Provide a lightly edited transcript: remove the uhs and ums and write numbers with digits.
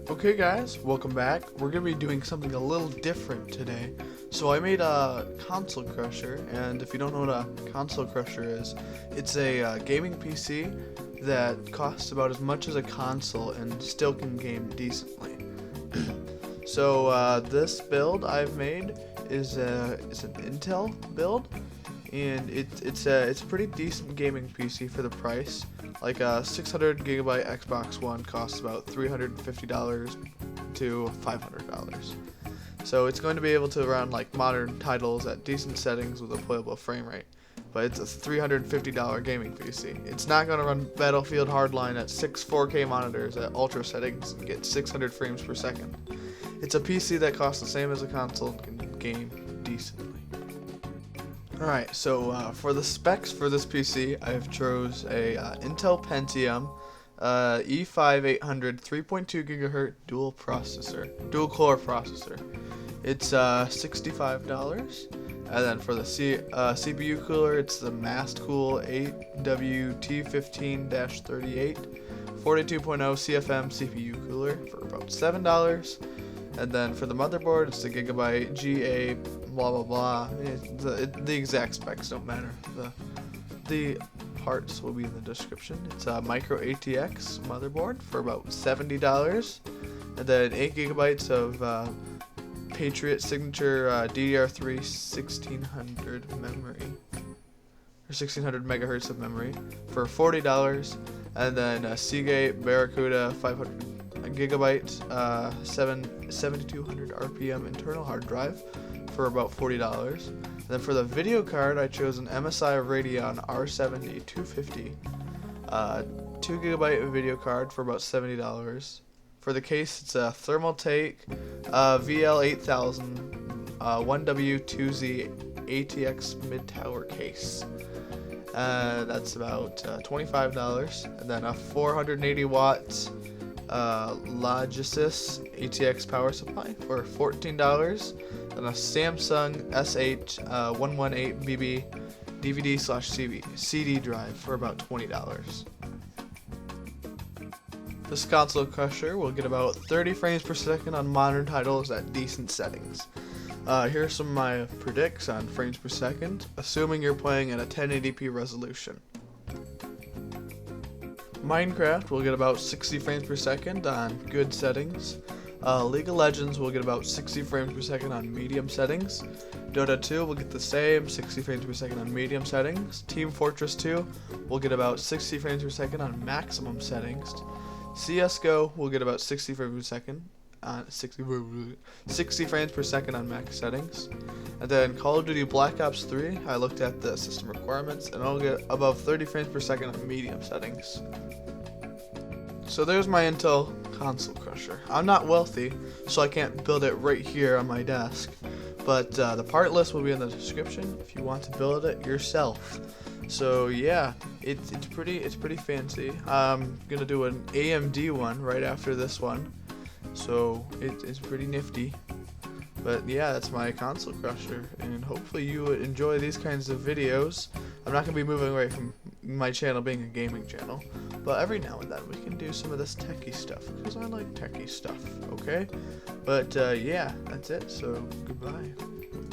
Okay guys, welcome back. We're going to be doing something a little different today. So I made a console crusher, and if you don't know what a console crusher is, it's a gaming PC that costs about as much as a console and still can game decently. So this build I've made is an Intel build, and it's a pretty decent gaming PC for the price. Like a 600 gigabyte Xbox One costs about $350 to $500. So it's going to be able to run like modern titles at decent settings with a playable frame rate. But it's a $350 gaming PC. It's not going to run Battlefield Hardline at 6 4K monitors at ultra settings and get 600 frames per second. It's a PC that costs the same as a console and can game decently. Alright, so for the specs for this PC, I've chose a Intel Pentium E5-800 3.2 GHz dual core processor. It's $65. And then for the CPU cooler, it's the Mastcool 8WT15-38 42.0 CFM CPU cooler for about $7. And then for the motherboard, it's the Gigabyte GA blah blah blah. The exact specs don't matter. The parts will be in the description. It's a micro ATX motherboard for about $70, and then 8 gigabytes of Patriot Signature DDR3 1600 memory, or 1600 megahertz of memory for $40, and then a Seagate Barracuda 500 gigabyte 7200 RPM internal hard drive for about $40. And then for the video card, I chose an MSI Radeon R70 250 2 gigabyte video card for about $70. For the case, it's a Thermaltake VL8000 1W2Z ATX mid tower case. That's about $25. And then a 480 watts Logitech ATX power supply for $14, and a Samsung SH118BB DVD/CD drive for about $20. This console crusher will get about 30 frames per second on modern titles at decent settings. Here are some of my predicts on frames per second, assuming you're playing at a 1080p resolution. Minecraft will get about 60 frames per second on good settings. League of Legends will get about 60 frames per second on medium settings. Dota 2 will get the same, 60 frames per second on medium settings. Team Fortress 2 will get about 60 frames per second on maximum settings. CSGO will get about 60 frames per second on 60 frames per second on max settings. And then Call of Duty Black Ops 3, I looked at the system requirements, and it'll get above 30 frames per second on medium settings. So there's my Intel console crusher. I'm not wealthy, so I can't build it right here on my desk, but the part list will be in the description if you want to build it yourself. So yeah, it's pretty fancy. I'm gonna do an AMD one right after this one, so it's pretty nifty. But yeah, that's my console crusher, and hopefully you enjoy these kinds of videos. I'm not going to be moving away from my channel being a gaming channel, but every now and then we can do some of this techie stuff, because I like techie stuff, okay? But yeah, that's it, so goodbye.